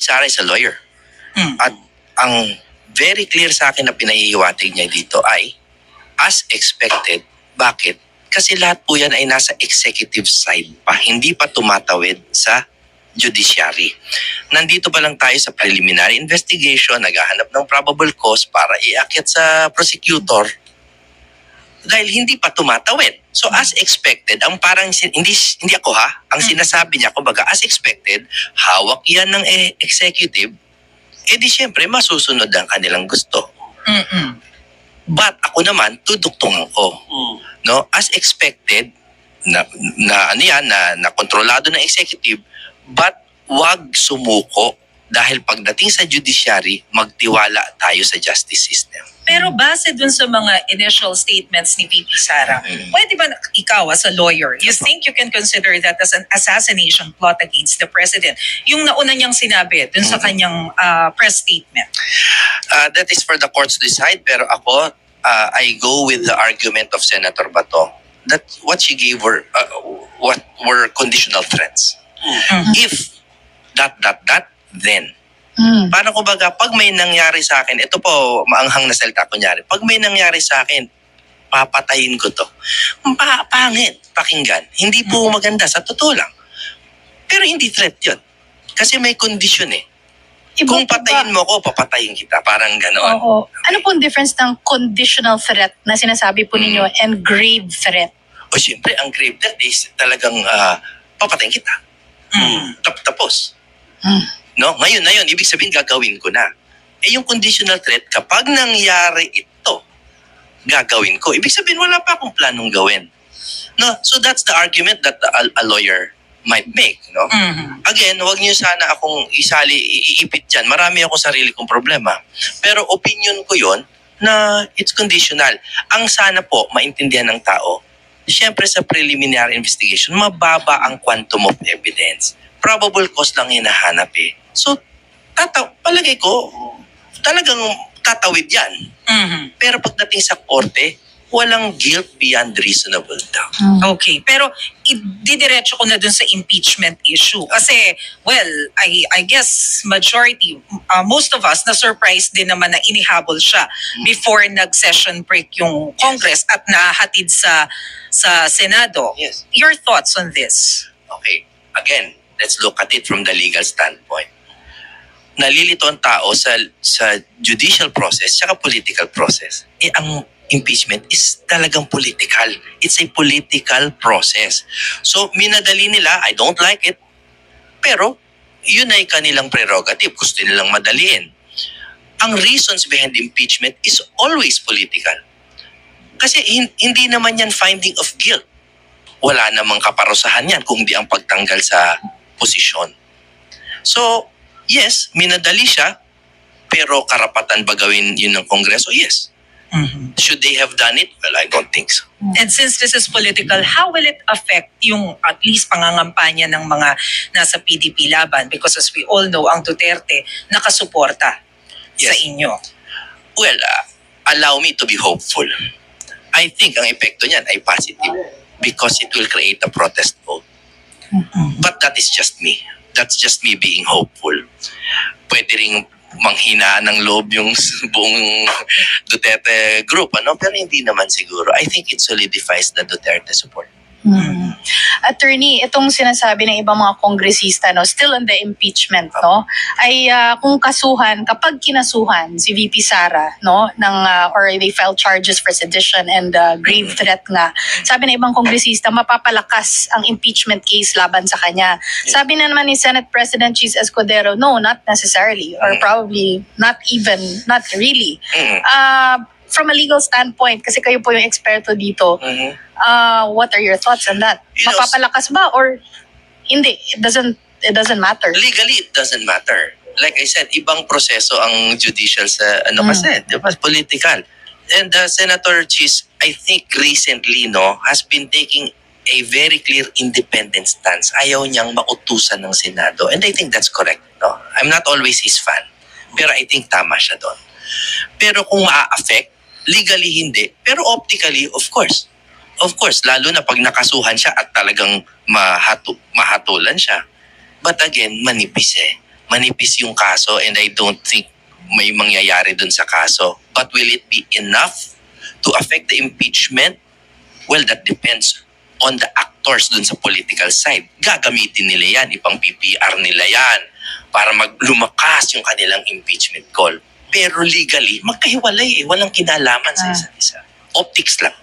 Sara is a lawyer. Mm. At ang very clear sa akin na pinahihiwatig niya dito ay, as expected, bakit? Kasi lahat po yan ay nasa executive side pa, hindi pa tumatawid sa judiciary. Nandito pa lang tayo sa preliminary investigation, naghahanap ng probable cause para iakyat sa prosecutor dahil hindi pa tumatawid. So as expected, ang parang hindi ako ang sinasabi niya, kumbaga as expected, hawak yan ng executive, di syempre masusunod ang kanilang gusto. Mm-mm. But ako naman, tuduktungan ko. No? As expected, na kontrolado ng executive, but wag sumuko dahil pagdating sa judiciary, magtiwala tayo sa justice system. Pero base dun sa mga initial statements ni VP Sara, pwede ba ikaw as a lawyer, you think you can consider that as an assassination plot against the president? Yung nauna niyang sinabi dun sa kanyang press statement. That is for the courts to decide, pero ako, I go with the argument of Senator Bato that what she gave were what were conditional threats. If that, then. Paano ko baga, pag may nangyari sa akin, ito po, maanghang na salita kunyari, pag may nangyari sa akin, papatayin ko to. Pangit, pakinggan. Hindi po maganda, sa totoo lang. Pero hindi threat yun. Kasi may kondisyon eh. Kung patayin mo ko, papatayin kita. Parang gano'n. Oo. Ano pong difference ng conditional threat na sinasabi po ninyo and grave threat? O siyempre, ang grave threat is talagang papatayin kita. Tapos. No? Ngayon na yun, ibig sabihin gagawin ko na. Yung conditional threat, kapag nangyari ito, gagawin ko. Ibig sabihin, wala pa akong planong gawin. No? So that's the argument that a lawyer might make. No? Again, wag niyo sana akong iipit dyan. Marami akong sarili kong problema. Pero opinion ko yon na it's conditional. Ang sana po, maintindihan ng tao, siyempre sa preliminary investigation, mababa ang quantum of evidence. Probable cause lang hinahanap eh. So, palagay ko, talagang tatawid yan. Pero pagdating sa korte, walang guilt beyond reasonable doubt. Okay, pero didiretso ko na dun sa impeachment issue. Kasi, well, I guess majority, most of us, na-surprise din naman na inihabol siya before nag-session break yung Congress at nahatid sa Senado. Yes. Your thoughts on this? Okay, again, let's look at it from the legal standpoint. Nalilito ang tao sa judicial process saka political process. Ang impeachment is talagang political. It's a political process. So, minadali nila, I don't like it, pero yun ay kanilang prerogative. Gusto nilang madaliin. Ang reasons behind impeachment is always political. Kasi hindi naman yan finding of guilt. Wala namang kaparusahan yan kung di ang pagtanggal sa posisyon. So, yes, minadali siya, pero karapatan ba gawin yun ng Kongreso? Yes. Should they have done it? Well, I don't think so. And since this is political, how will it affect yung at least pangangampanya ng mga nasa PDP laban? Because as we all know, ang Duterte nakasuporta sa inyo. Well, allow me to be hopeful. I think ang epekto niyan ay positive because it will create a protest vote. But that is just me. That's just me being hopeful. Pwede ring manghinaan ng loob yung buong Duterte group, pero hindi naman siguro. I think it solidifies the Duterte support. Attorney, itong sinasabi ng ibang mga kongresista, still on the impeachment, ay kung kapag kinasuhan si VP Sara, or they filed charges for sedition and grave threat nga, sabi ng ibang kongresista, mapapalakas ang impeachment case laban sa kanya. Sabi na naman ni Senate President Cheese Escudero, no, not necessarily, or probably not really. From a legal standpoint, kasi kayo po yung eksperto dito, what are your thoughts on that? Mapapalakas ba or hindi? It doesn't matter. Legally, it doesn't matter. Like I said, ibang proseso ang judicial sa kasi, di ba, political. And Senator Cheese, I think recently, has been taking a very clear independent stance. Ayaw niyang mautusan ng Senado. And I think that's correct. I'm not always his fan. Pero I think tama siya doon. Pero kung maa-affect, legally hindi. Pero optically, of course. Of course, lalo na pag nakasuhan siya at talagang mahatulan siya. But again, manipis manipis yung kaso and I don't think may mangyayari dun sa kaso. But will it be enough to affect the impeachment? Well, that depends on the actors dun sa political side. Gagamitin nila yan, ipang PPR nila yan para lumakas yung kanilang impeachment call. Pero legally, magkahiwalay eh. Walang kinalaman sa isa't isa. Optics lang.